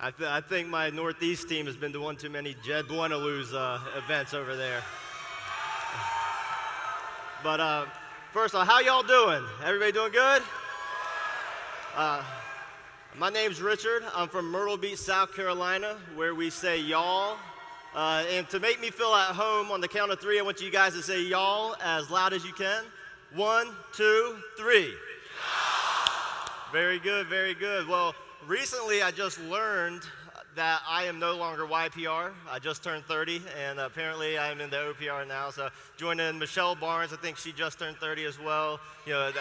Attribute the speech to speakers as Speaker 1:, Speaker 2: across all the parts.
Speaker 1: I think my Northeast team has been to one too many Jed Buena lose events over there. But first of all, how y'all doing? Everybody doing good? My name's Richard. I'm from Myrtle Beach, South Carolina, where we say y'all. And to make me feel at home, on the count of three, I want you guys to say y'all as loud as you can. 1, 2, 3. Y'all. Very good, very good. Well, recently I just learned that I am no longer YPR. I just turned 30, and apparently I'm in the OPR now. So joining Michelle Barnes, I think she just turned 30 as well. You know,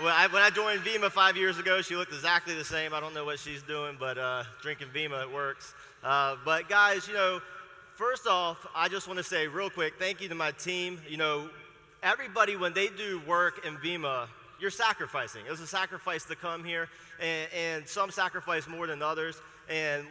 Speaker 1: when I joined Vemma 5 years ago, she looked exactly the same. I don't know what she's doing, but drinking Vemma, it works. But guys, you know, first off, I just want to say real quick, thank you to my team. You know, everybody, when they do work in Vemma, you're sacrificing. It was a sacrifice to come here, and some sacrifice more than others. And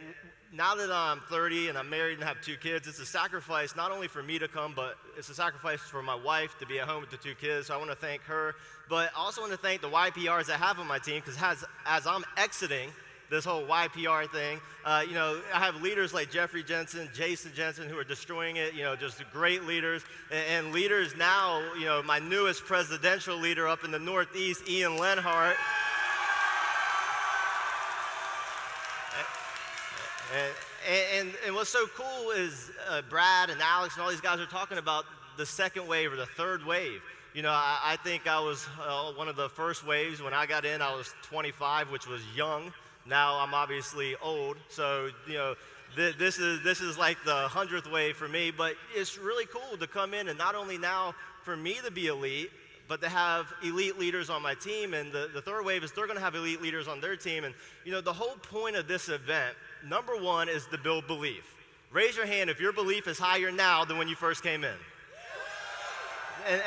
Speaker 1: now that I'm 30 and I'm married and have 2 kids, it's a sacrifice not only for me to come, but it's a sacrifice for my wife to be at home with the 2 kids. So I want to thank her. But I also want to thank the YPRs I have on my team, because as I'm exiting this whole YPR thing, you know, I have leaders like Jeffrey Jensen, Jason Jensen, who are destroying it, you know, just great leaders. And leaders now, you know, my newest presidential leader up in the Northeast, Ian Lenhart. And what's so cool is Brad and Alex and all these guys are talking about the second wave or the third wave. You know, I think I was one of the first waves. When I got in, I was 25, which was young. Now I'm obviously old. So, you know, this is like the 100th wave for me. But it's really cool to come in and not only now for me to be elite, but to have elite leaders on my team. And the third wave is they're going to have elite leaders on their team. And, you know, the whole point of this event, number one, is to build belief. Raise your hand if your belief is higher now than when you first came in.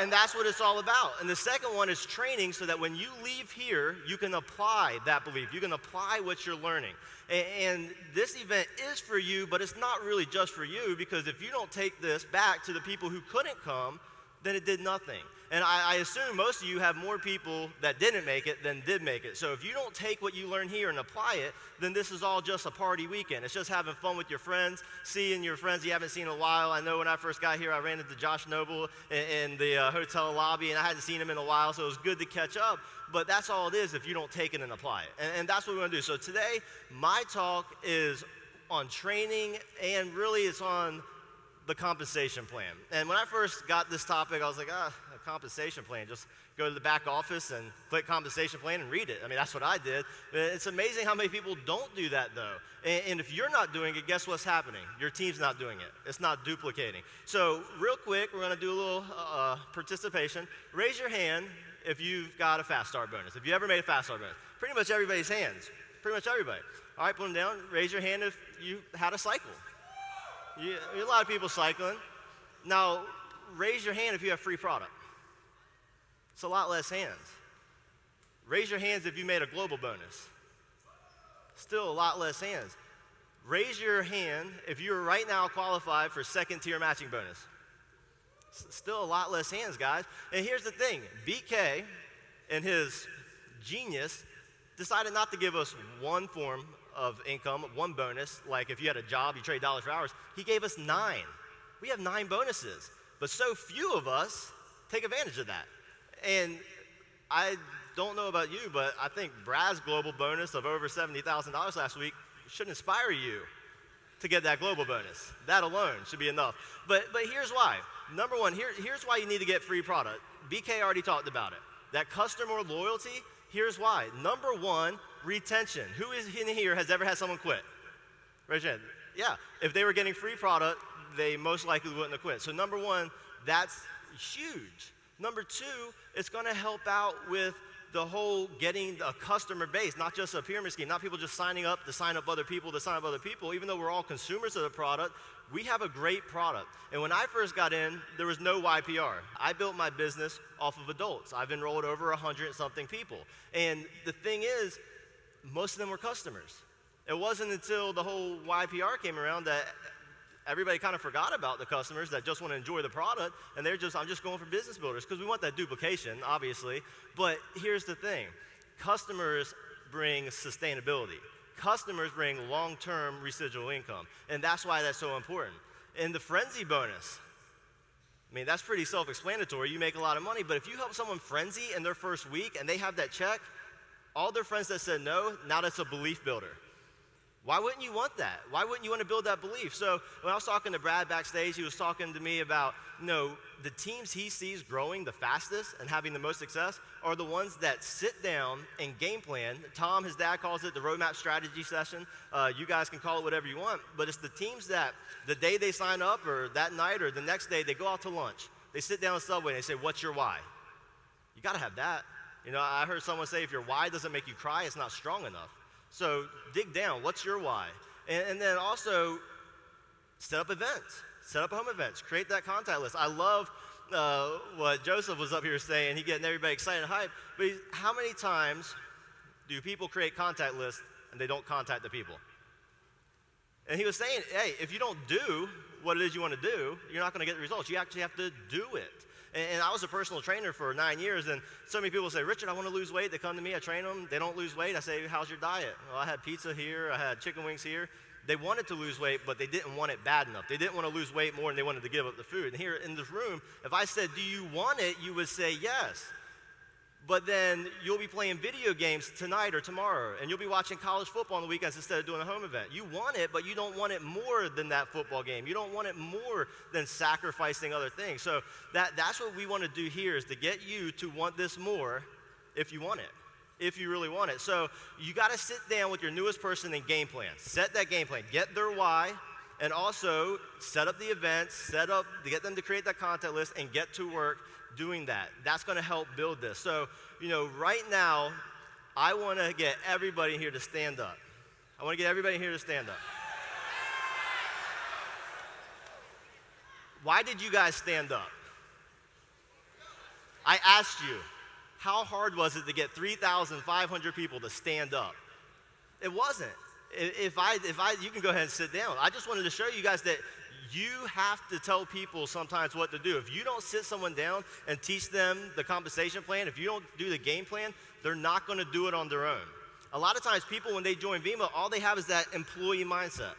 Speaker 1: And that's what it's all about. And the second one is training, so that when you leave here, you can apply that belief. You can apply what you're learning. And this event is for you, but it's not really just for you, because if you don't take this back to the people who couldn't come, then it did nothing. And I assume most of you have more people that didn't make it than did make it. So if you don't take what you learn here and apply it, then this is all just a party weekend. It's just having fun with your friends, seeing your friends you haven't seen in a while. I know when I first got here, I ran into Josh Noble in the hotel lobby, and I hadn't seen him in a while, so it was good to catch up. But that's all it is if you don't take it and apply it. And that's what we're going to do. So today, my talk is on training, and really it's on the compensation plan. And when I first got this topic, I was like, a compensation plan. Just go to the back office and click compensation plan and read it. I mean, that's what I did. It's amazing how many people don't do that, though. And if you're not doing it, guess what's happening? Your team's not doing it. It's not duplicating. So real quick, we're going to do a little participation. Raise your hand if you've got a fast start bonus. If you ever made a fast start bonus. Pretty much everybody's hands. Pretty much everybody. All right, put them down. Raise your hand if you had a cycle. A lot of people cycling. Now, raise your hand if you have free product. It's a lot less hands. Raise your hands if you made a global bonus. Still a lot less hands. Raise your hand if you're right now qualified for second-tier matching bonus. Still a lot less hands, guys. And here's the thing. BK, in his genius, decided not to give us one form of income, one bonus. Like if you had a job, you trade dollars for hours. He gave us 9. We have 9 bonuses. But so few of us take advantage of that. And I don't know about you, but I think Brad's global bonus of over $70,000 last week should inspire you to get that global bonus. That alone should be enough. But here's why. Number one, here's why you need to get free product. BK already talked about it. That customer loyalty, here's why. Number one, retention. Who is in here has ever had someone quit? Raise your hand. Yeah, if they were getting free product, they most likely wouldn't have quit. So number one, that's huge. Number two, it's going to help out with the whole getting a customer base, not just a pyramid scheme, not people just signing up to sign up other people to sign up other people. Even though we're all consumers of the product, we have a great product. And when I first got in, there was no YPR. I built my business off of adults. I've enrolled over 100-something people. And the thing is, most of them were customers. It wasn't until the whole YPR came around that everybody kind of forgot about the customers that just want to enjoy the product, and I'm just going for business builders, because we want that duplication, obviously. But here's the thing. Customers bring sustainability. Customers bring long-term residual income, and that's why that's so important. And the frenzy bonus, I mean, that's pretty self-explanatory. You make a lot of money, but if you help someone frenzy in their first week and they have that check, all their friends that said no, now that's a belief builder. Why wouldn't you want that? Why wouldn't you want to build that belief? So when I was talking to Brad backstage, he was talking to me about, the teams he sees growing the fastest and having the most success are the ones that sit down and game plan. Tom, his dad, calls it the roadmap strategy session. You guys can call it whatever you want, but it's the teams that the day they sign up or that night or the next day, they go out to lunch. They sit down on Subway and they say, what's your why? You got to have that. I heard someone say if your why doesn't make you cry, it's not strong enough. So dig down. What's your why? And then also set up events. Set up home events. Create that contact list. I love what Joseph was up here saying. He getting everybody excited and hyped. But how many times do people create contact lists and they don't contact the people? And he was saying, hey, if you don't do what it is you want to do, you're not going to get the results. You actually have to do it. And I was a personal trainer for 9 years, and so many people say, Richard, I want to lose weight. They come to me, I train them. They don't lose weight. I say, how's your diet? Well, I had pizza here. I had chicken wings here. They wanted to lose weight, but they didn't want it bad enough. They didn't want to lose weight more than they wanted to give up the food. And here in this room, if I said, do you want it, you would say yes. But then you'll be playing video games tonight or tomorrow, and you'll be watching college football on the weekends instead of doing a home event. You want it, but you don't want it more than that football game. You don't want it more than sacrificing other things. So that's what we want to do here, is to get you to want this more if you want it, if you really want it. So you got to sit down with your newest person and game plan. Set that game plan. Get their why, and also set up the events, get them to create that content list, and get to work doing that. That's going to help build this. So, right now, I want to get everybody here to stand up. I want to get everybody here to stand up. Why did you guys stand up? I asked you, how hard was it to get 3,500 people to stand up? It wasn't. You can go ahead and sit down. I just wanted to show you guys that you have to tell people sometimes what to do. If you don't sit someone down and teach them the compensation plan, if you don't do the game plan, they're not going to do it on their own. A lot of times people, when they join Vemma, all they have is that employee mindset.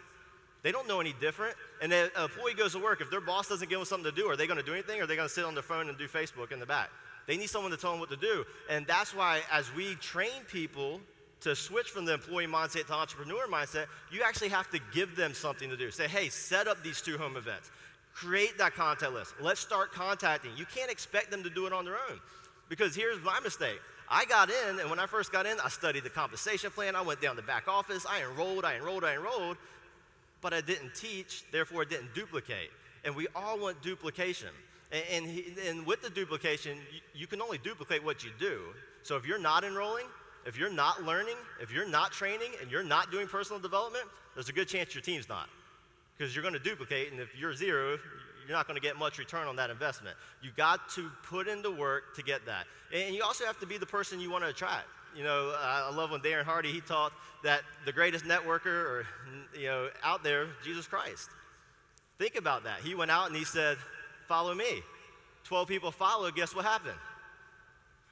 Speaker 1: They don't know any different. And an employee goes to work. If their boss doesn't give them something to do, are they going to do anything, or are they going to sit on their phone and do Facebook in the back? They need someone to tell them what to do. And that's why as we train people to switch from the employee mindset to entrepreneur mindset, you actually have to give them something to do. Say, hey, set up these 2 home events. Create that contact list. Let's start contacting. You can't expect them to do it on their own. Because here's my mistake. I got in, and when I first got in, I studied the compensation plan. I went down to the back office. I enrolled, but I didn't teach, therefore it didn't duplicate. And we all want duplication. And with the duplication, you can only duplicate what you do. So if you're not enrolling, if you're not learning, if you're not training, and you're not doing personal development, there's a good chance your team's not. Because you're going to duplicate, and if you're 0, you're not going to get much return on that investment. You got to put in the work to get that. And you also have to be the person you want to attract. I love when Darren Hardy, he taught that the greatest networker out there, Jesus Christ. Think about that. He went out and he said, follow me. 12 people followed, guess what happened?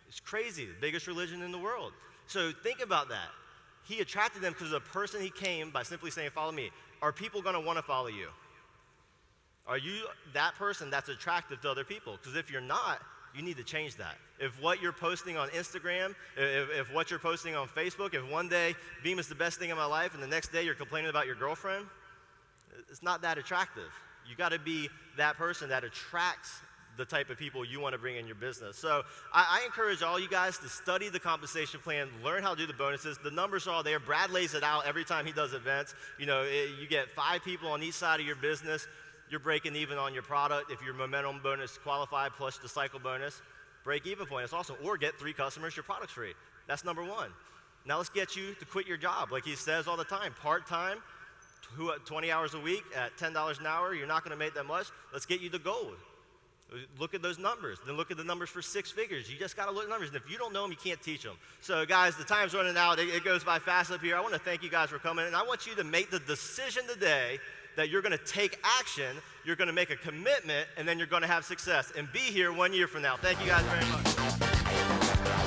Speaker 1: It's crazy, the biggest religion in the world. So think about that. He attracted them because of the person he came by simply saying, follow me. Are people going to want to follow you? Are you that person that's attractive to other people? Because if you're not, you need to change that. If what you're posting on Instagram, if what you're posting on Facebook, if one day Beam is the best thing in my life and the next day you're complaining about your girlfriend, it's not that attractive. You got to be that person that attracts the type of people you want to bring in your business. So I encourage all you guys to study the compensation plan, learn how to do the bonuses. The numbers are all there. Brad lays it out every time he does events. You get 5 people on each side of your business. You're breaking even on your product. If your momentum bonus qualified plus the cycle bonus, break even point. It's awesome. Or get 3 customers, your product's free. That's number 1. Now let's get you to quit your job. Like he says all the time, part-time, 20 hours a week at $10 an hour. You're not going to make that much. Let's get you to gold. Look at those numbers. Then look at the numbers for 6 figures. You just got to look at numbers. And if you don't know them, you can't teach them. So, guys, the time's running out. It goes by fast up here. I want to thank you guys for coming. And I want you to make the decision today that you're going to take action, you're going to make a commitment, and then you're going to have success. And be here 1 year from now. Thank you guys very much.